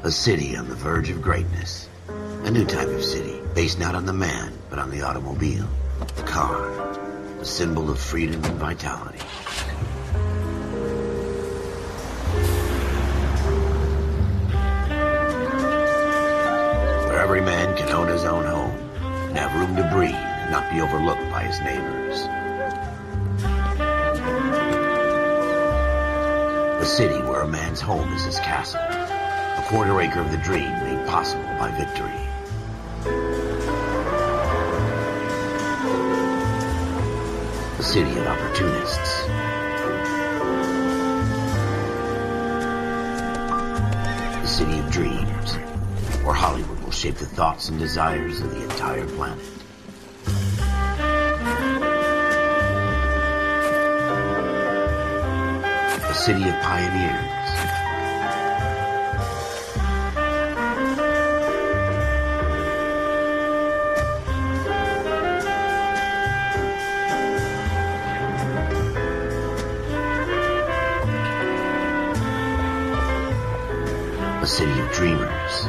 A city on the verge of greatness. A new type of city, based not on the man, but on the automobile. The car. The symbol of freedom and vitality. Where every man can own his own home, and have room to breathe, and not be overlooked by his neighbors. A city where a man's home is his castle. A quarter acre of the dream made possible by victory. A city of opportunists. A city of dreams, where Hollywood will shape the thoughts and desires of the entire planet. A city of pioneers. A city of dreamers.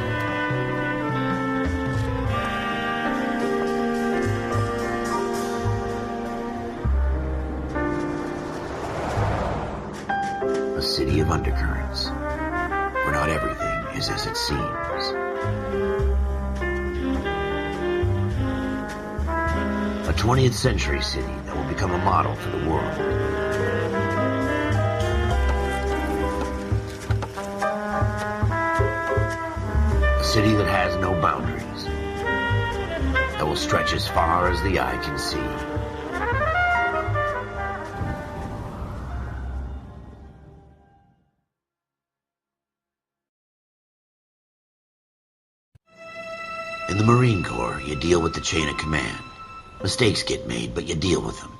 A city of undercurrents, where not everything is as it seems. A 20th century city that will become a model for the world. A city that has no boundaries, that will stretch as far as the eye can see. In the Marine Corps, you deal with the chain of command. Mistakes get made, but you deal with them.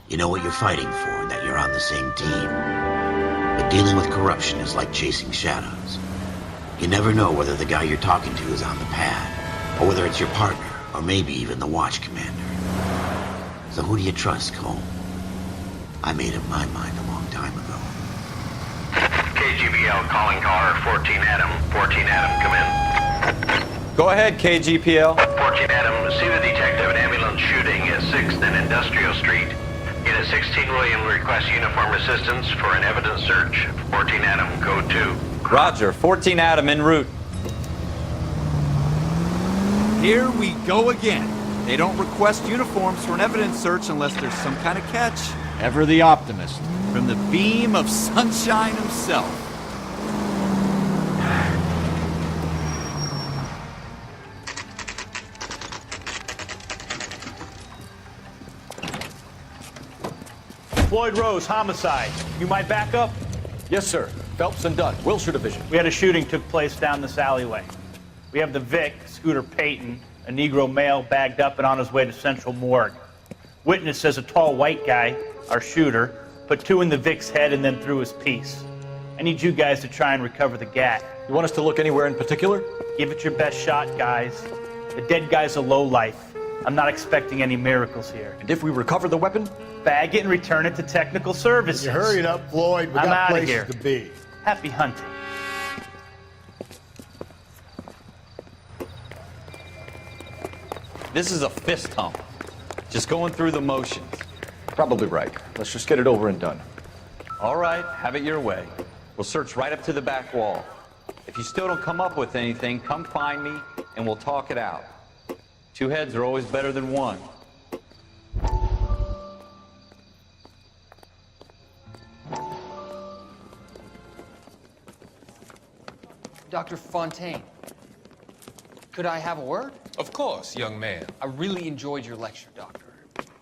You know what you're fighting for, and that you're on the same team. But dealing with corruption is like chasing shadows. You never know whether the guy you're talking to is on the pad, or whether it's your partner, or maybe even the watch commander. So who do you trust, Cole? I made up my mind a long time ago. KGBL calling car 14 Adam. 14 Adam, come in. Go ahead, KGPL. 14 Adam, see the detective an ambulance shooting at 6th and Industrial Street. Unit 16 William requests uniform assistance for an evidence search. 14 Adam, code 2. Roger, 14 Adam en route. Here we go again. They don't request uniforms for an evidence search unless there's some kind of catch. Ever the optimist. From the beam of sunshine himself. Floyd Rose, homicide. You might back up? Yes, sir. Phelps and Dunn, Wilshire Division. We had a shooting took place down this alleyway. We have the Vic, Scooter Payton, a Negro male bagged up and on his way to Central Morgue. Witness says a tall white guy, our shooter, put 2 in the Vic's head and then threw his piece. I need you guys to try and recover the gat. You want us to look anywhere in particular? Give it your best shot, guys. The dead guy's a lowlife. I'm not expecting any miracles here. And if we recover the weapon? Bag it and return it to technical services. You hurry it up, Floyd. We I'm got outta places here. to be. Happy hunting. This is a fist hump. Just going through the motions. Probably right. Let's just get it over and done. All right, have it your way. We'll search right up to the back wall. If you still don't come up with anything, come find me and we'll talk it out. 2 heads are always better than 1. Dr. Fontaine, could I have a word? Of course, young man. I really enjoyed your lecture, Doctor.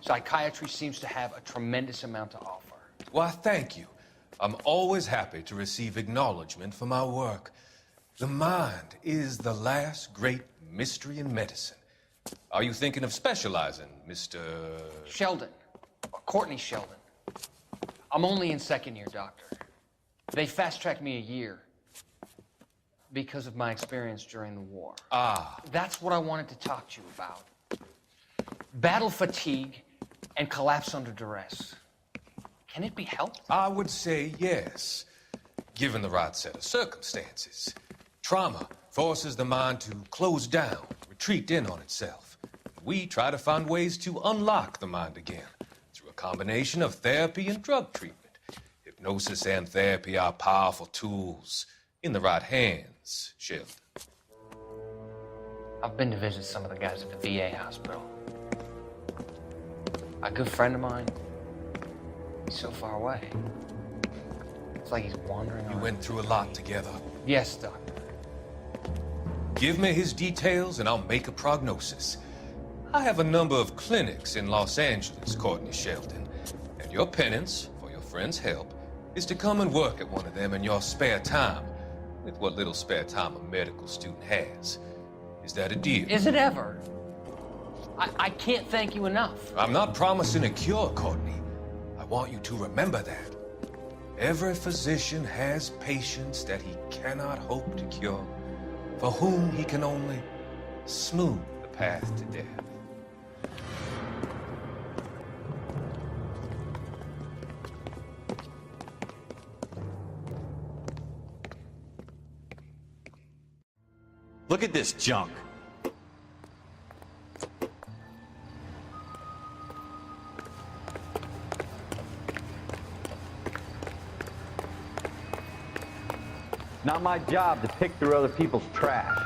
Psychiatry seems to have a tremendous amount to offer. Why, thank you. I'm always happy to receive acknowledgement for my work. The mind is the last great mystery in medicine. Are you thinking of specializing, Mr. Sheldon, or Courtney Sheldon. I'm only in 2nd year, Doctor. They fast-tracked me a year because of my experience during the war. Ah. That's what I wanted to talk to you about. Battle fatigue and collapse under duress. Can it be helped? I would say yes, given the right set of circumstances. Trauma forces the mind to close down, retreat in on itself. We try to find ways to unlock the mind again through a combination of therapy and drug treatment. Hypnosis and therapy are powerful tools in the right hands, Sheldon. I've been to visit some of the guys at the VA hospital. A good friend of mine, he's so far away. It's like he's wandering You around. went through a lot together. Yes, Doctor. Give me his details and I'll make a prognosis. I have a number of clinics in Los Angeles, Courtney Sheldon, and your penance, for your friend's help, is to come and work at one of them in your spare time, with what little spare time a medical student has. Is that a deal? Is it ever? I can't thank you enough. I'm not promising a cure, Courtney. I want you to remember that. Every physician has patients that he cannot hope to cure, for whom he can only smooth the path to death. Look at this junk. Not my job to pick through other people's trash.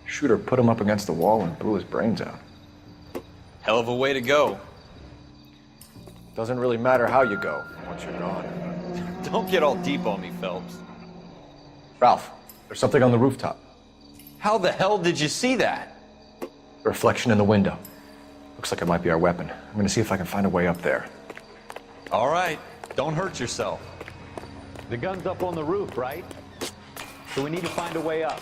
Shooter put him up against the wall and blew his brains out. Hell of a way to go. Doesn't really matter how you go once you're gone. Don't get all deep on me, Phelps. Ralph, there's something on the rooftop. How the hell did you see that? A reflection in the window. Looks like it might be our weapon. I'm gonna see if I can find a way up there. All right, don't hurt yourself. The gun's up on the roof, right? So we need to find a way up.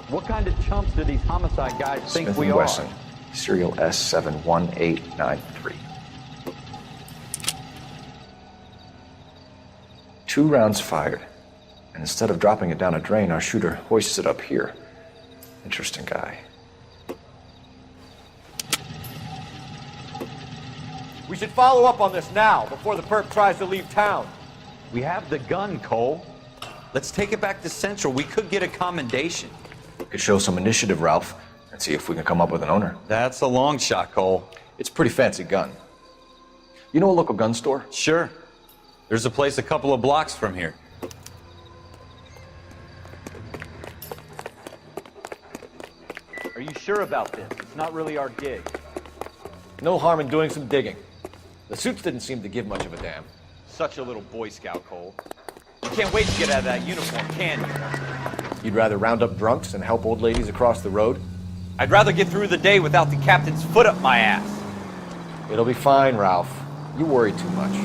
What kind of chumps do these homicide guys think Smith we & are? Wesson, serial S71893. 2 rounds fired. And instead of dropping it down a drain, our shooter hoists it up here. Interesting guy. We should follow up on this now, before the perp tries to leave town. We have the gun, Cole. Let's take it back to Central. We could get a commendation. We could show some initiative, Ralph, and see if we can come up with an owner. That's a long shot, Cole. It's a pretty fancy gun. You know a local gun store? Sure. There's a place a couple of blocks from here. Are you sure about this? It's not really our gig. No harm in doing some digging. The suits didn't seem to give much of a damn. Such a little Boy Scout, Cole. You can't wait to get out of that uniform, can you? You'd rather round up drunks and help old ladies across the road? I'd rather get through the day without the captain's foot up my ass. It'll be fine, Ralph. You worry too much.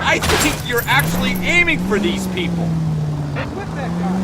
I think you're actually aiming for these people. With that guy.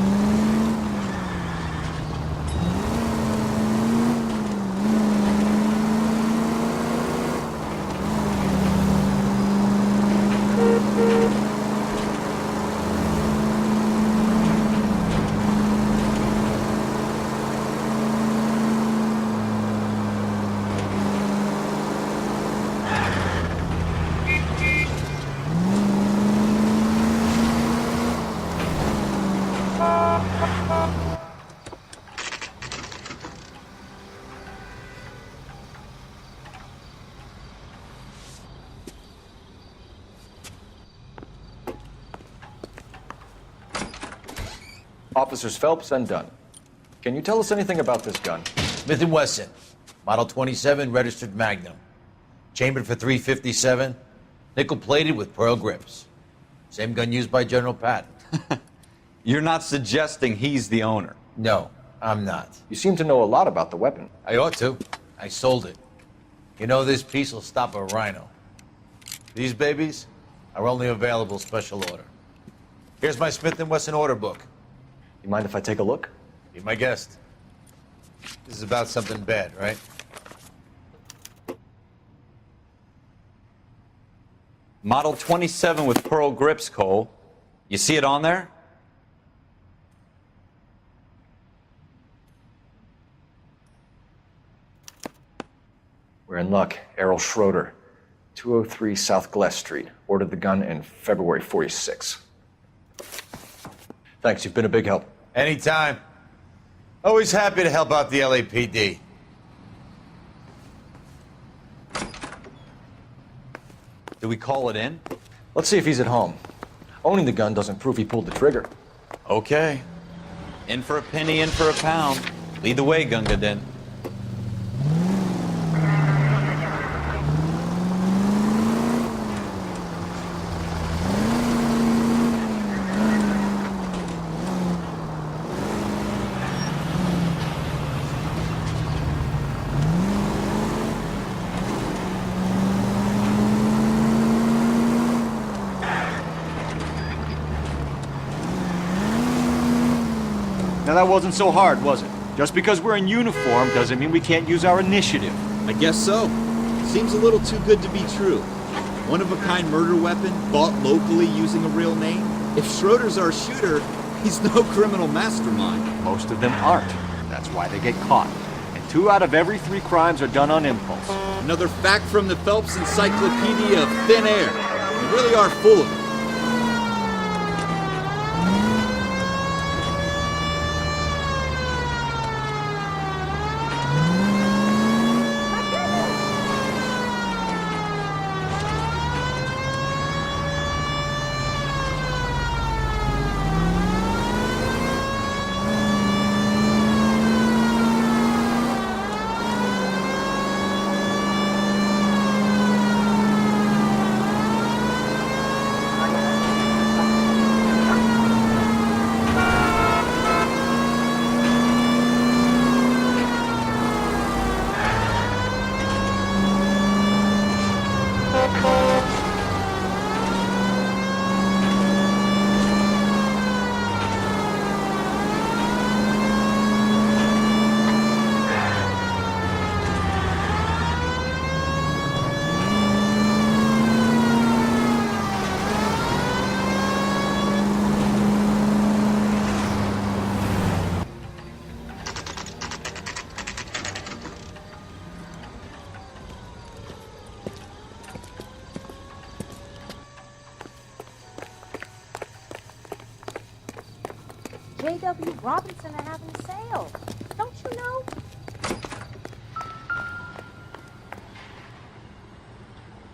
Officers Phelps and Dunn. Can you tell us anything about this gun? Smith & Wesson, Model 27 registered Magnum. Chambered for .357, nickel-plated with pearl grips. Same gun used by General Patton. You're not suggesting he's the owner? No, I'm not. You seem to know a lot about the weapon. I ought to. I sold it. You know, this piece will stop a rhino. These babies are only available special order. Here's my Smith & Wesson order book. You mind if I take a look? Be my guest. This is about something bad, right? Model 27 with pearl grips, Cole. You see it on there? We're in luck. Errol Schroeder, 203 South Glass Street. Ordered the gun in February '46. Thanks, you've been a big help. Anytime. Always happy to help out the LAPD. Do we call it in? Let's see if he's at home. Owning the gun doesn't prove he pulled the trigger. Okay. In for a penny, in for a pound. Lead the way, Gunga Din. Now that wasn't so hard, was it? Just because we're in uniform doesn't mean we can't use our initiative. I guess so. Seems a little too good to be true. One-of-a-kind murder weapon, bought locally using a real name. If Schroeder's our shooter, he's no criminal mastermind. Most of them aren't. That's why they get caught. And 2 out of every 3 crimes are done on impulse. Another fact from the Phelps Encyclopedia of Thin Air. We really are full of it. J.W. Robinson are having a sale. Don't you know?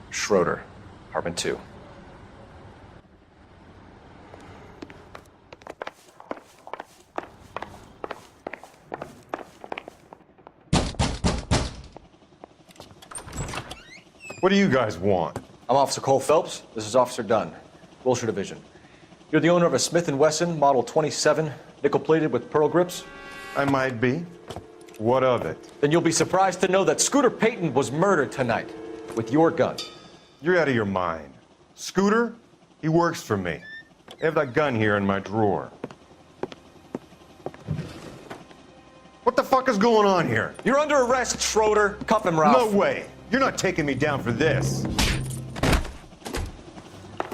Schroeder, apartment 2. What do you guys want? I'm Officer Cole Phelps. This is Officer Dunn, Wilshire Division. You're the owner of a Smith & Wesson Model 27, nickel-plated with pearl grips? I might be. What of it? Then you'll be surprised to know that Scooter Payton was murdered tonight with your gun. You're out of your mind. Scooter? He works for me. I have that gun here in my drawer. What the fuck is going on here? You're under arrest, Schroeder. Cuff him, Ralph. No way. You're not taking me down for this.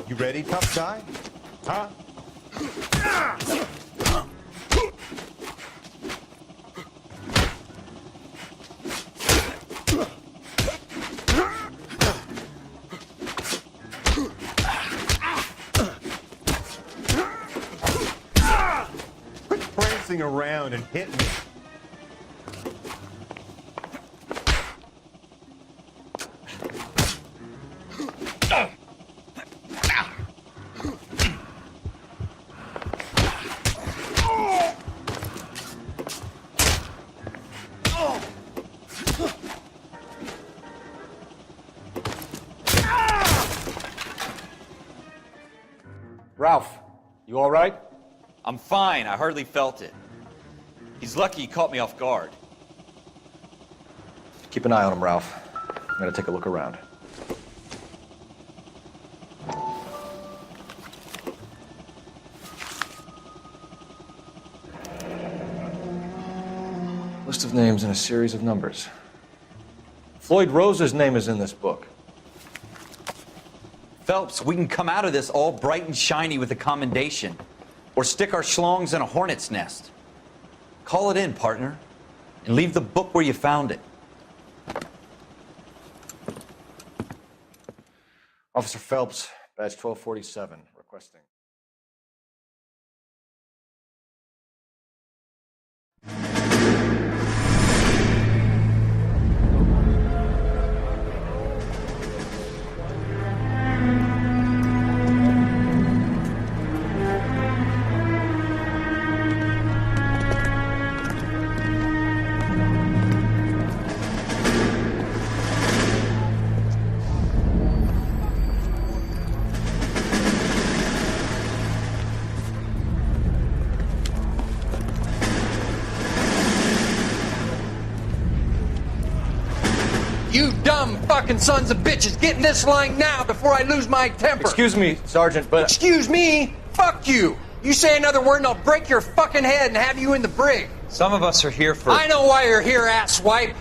You ready, tough guy? Huh? Quit prancing around and hit me. Ralph, you all right? I'm fine. I hardly felt it. He's lucky he caught me off guard. Keep an eye on him, Ralph. I'm gonna take a look around. List of names and a series of numbers. Floyd Rose's name is in this book. Phelps, we can come out of this all bright and shiny with a commendation. Or stick our schlongs in a hornet's nest. Call it in, partner. And leave the book where you found it. Officer Phelps, badge 1247, requesting. You dumb fucking sons of bitches, get in this line now before I lose my temper. Excuse me, Sergeant, but... Excuse me? Fuck you. You say another word and I'll break your fucking head and have you in the brig. Some of us are here for... I know why you're here, asswipe.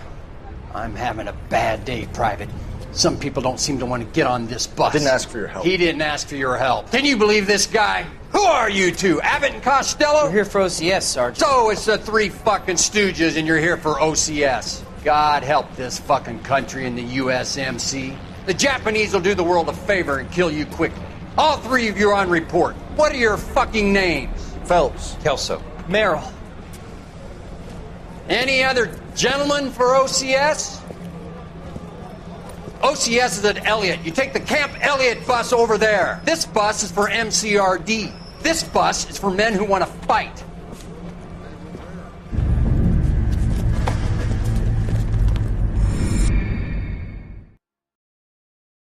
I'm having a bad day, Private. Some people don't seem to want to get on this bus. I didn't ask for your help. He didn't ask for your help. Can you believe this guy? Who are you two? Abbott and Costello? We're here for OCS, Sergeant. So it's the three fucking stooges and you're here for OCS. God help this fucking country and the USMC. The Japanese will do the world a favor and kill you quickly. All three of you are on report. What are your fucking names? Phelps. Kelso. Merrill. Any other gentlemen for OCS? OCS is at Elliott. You take the Camp Elliott bus over there. This bus is for MCRD. This bus is for men who want to fight.